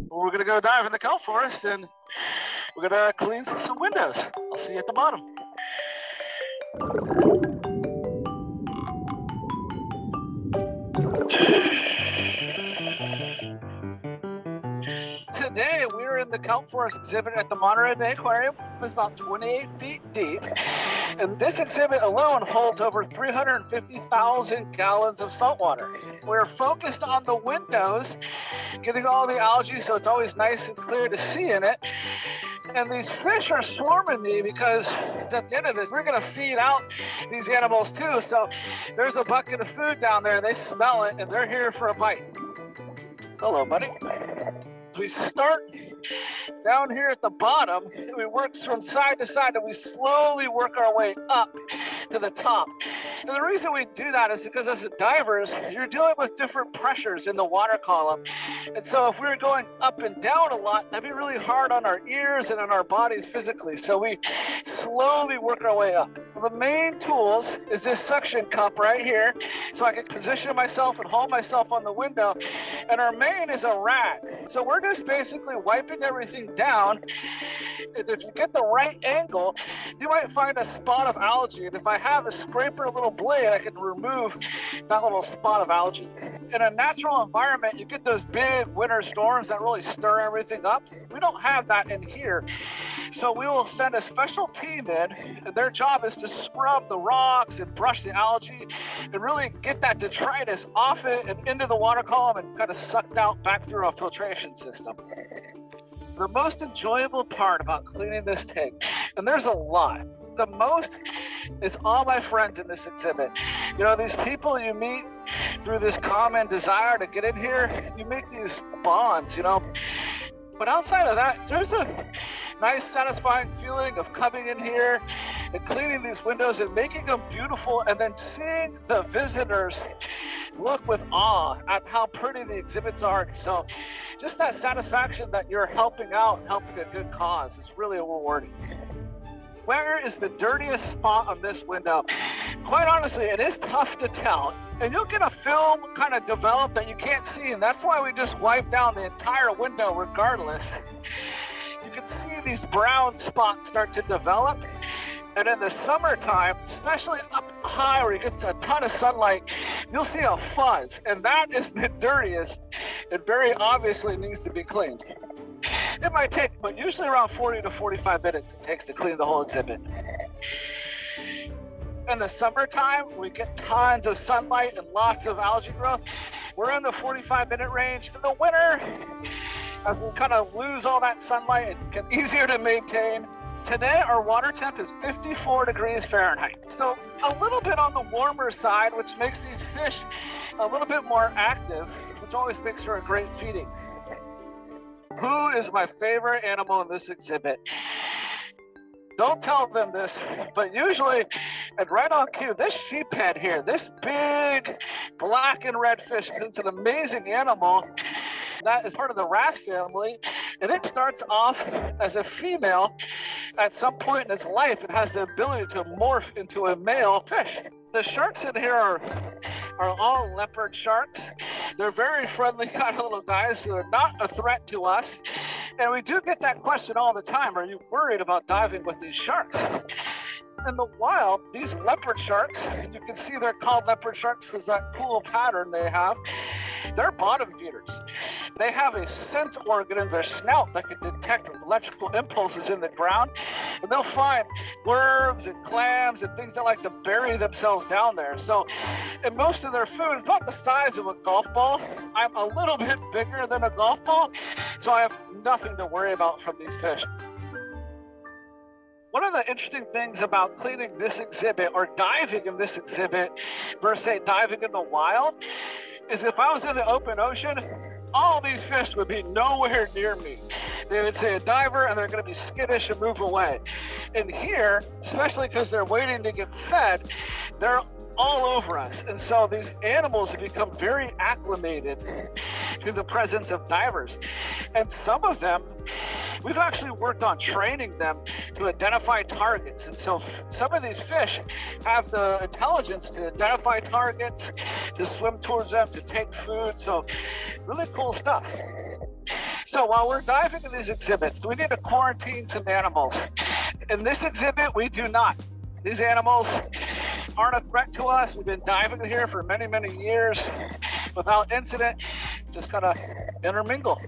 We're going to go dive in the kelp forest and we're going to clean some windows. I'll see you at the bottom. Today we're in the kelp forest exhibit at the Monterey Bay Aquarium. It's about 28 feet deep. And this exhibit alone holds over 350,000 gallons of salt water. We're focused on the windows, getting all the algae so it's always nice and clear to see in it. And these fish are swarming me because at the end of this, we're going to feed out these animals too. So there's a bucket of food down there. They smell it and they're here for a bite. Hello, buddy. We start down here at the bottom. We work from side to side and we slowly work our way up to the top. And the reason we do that is because as divers, you're dealing with different pressures in the water column. And so if we were going up and down a lot, that'd be really hard on our ears and on our bodies physically. So we slowly work our way up. The main tools is this suction cup right here. So I can position myself and hold myself on the window. And our main is a rag. So we're just basically wiping everything down. And if you get the right angle, you might find a spot of algae. And if I have a scraper, a little blade, I can remove that little spot of algae. In a natural environment, you get those big winter storms that really stir everything up. We don't have that in here. So we will send a special team in, and their job is to scrub the rocks and brush the algae and really get that detritus off it and into the water column and kind of sucked out back through a filtration system. The most enjoyable part about cleaning this tank, and there's a lot, the most is all my friends in this exhibit. You know, these people you meet through this common desire to get in here, you make these bonds, you know. But outside of that, there's a nice satisfying feeling of coming in here and cleaning these windows and making them beautiful, and then seeing the visitors look with awe at how pretty the exhibits are. So just that satisfaction that you're helping out, helping a good cause is really rewarding. Where is the dirtiest spot on this window? Quite honestly, it is tough to tell. And you'll get a film kind of developed that you can't see, and that's why we just wipe down the entire window regardless. You can see these brown spots start to develop. And in the summertime, especially up high where you get a ton of sunlight, you'll see a fuzz. And that is the dirtiest. It very obviously needs to be cleaned. It might take, but usually around 40 to 45 minutes it takes to clean the whole exhibit. In the summertime, we get tons of sunlight and lots of algae growth. We're in the 45-minute range. In the winter, as we kind of lose all that sunlight, it gets easier to maintain. Today, our water temp is 54 degrees Fahrenheit. So a little bit on the warmer side, which makes these fish a little bit more active, which always makes for a great feeding. Who is my favorite animal in this exhibit? Don't tell them this, but usually, and right on cue, this sheephead here, this big black and red fish, it's an amazing animal that is part of the wrasse family, and it starts off as a female. At some point in its life, it has the ability to morph into a male fish. The sharks in here are all leopard sharks. They're very friendly kind of little guys, so they're not a threat to us. And we do get that question all the time, are you worried about diving with these sharks? In the wild, these leopard sharks, and you can see they're called leopard sharks because that cool pattern they have, they're bottom feeders. They have a sense organ in their snout that can detect electrical impulses in the ground, and they'll find worms and clams and things that like to bury themselves down there. So, and most of their food is about the size of a golf ball. I'm a little bit bigger than a golf ball, so I have nothing to worry about from these fish. One of the interesting things about cleaning this exhibit or diving in this exhibit versus say diving in the wild is if I was in the open ocean, all these fish would be nowhere near me. They would say a diver and they're going to be skittish and move away. And here, especially because they're waiting to get fed, they're all over us. And so these animals have become very acclimated to the presence of divers. And some of them we've actually worked on training them to identify targets. And so some of these fish have the intelligence to identify targets, to swim towards them, to take food. So really cool stuff. So while we're diving in these exhibits, we need to quarantine some animals. In this exhibit, we do not. These animals aren't a threat to us. We've been diving here for many, many years without incident, just kind of intermingle.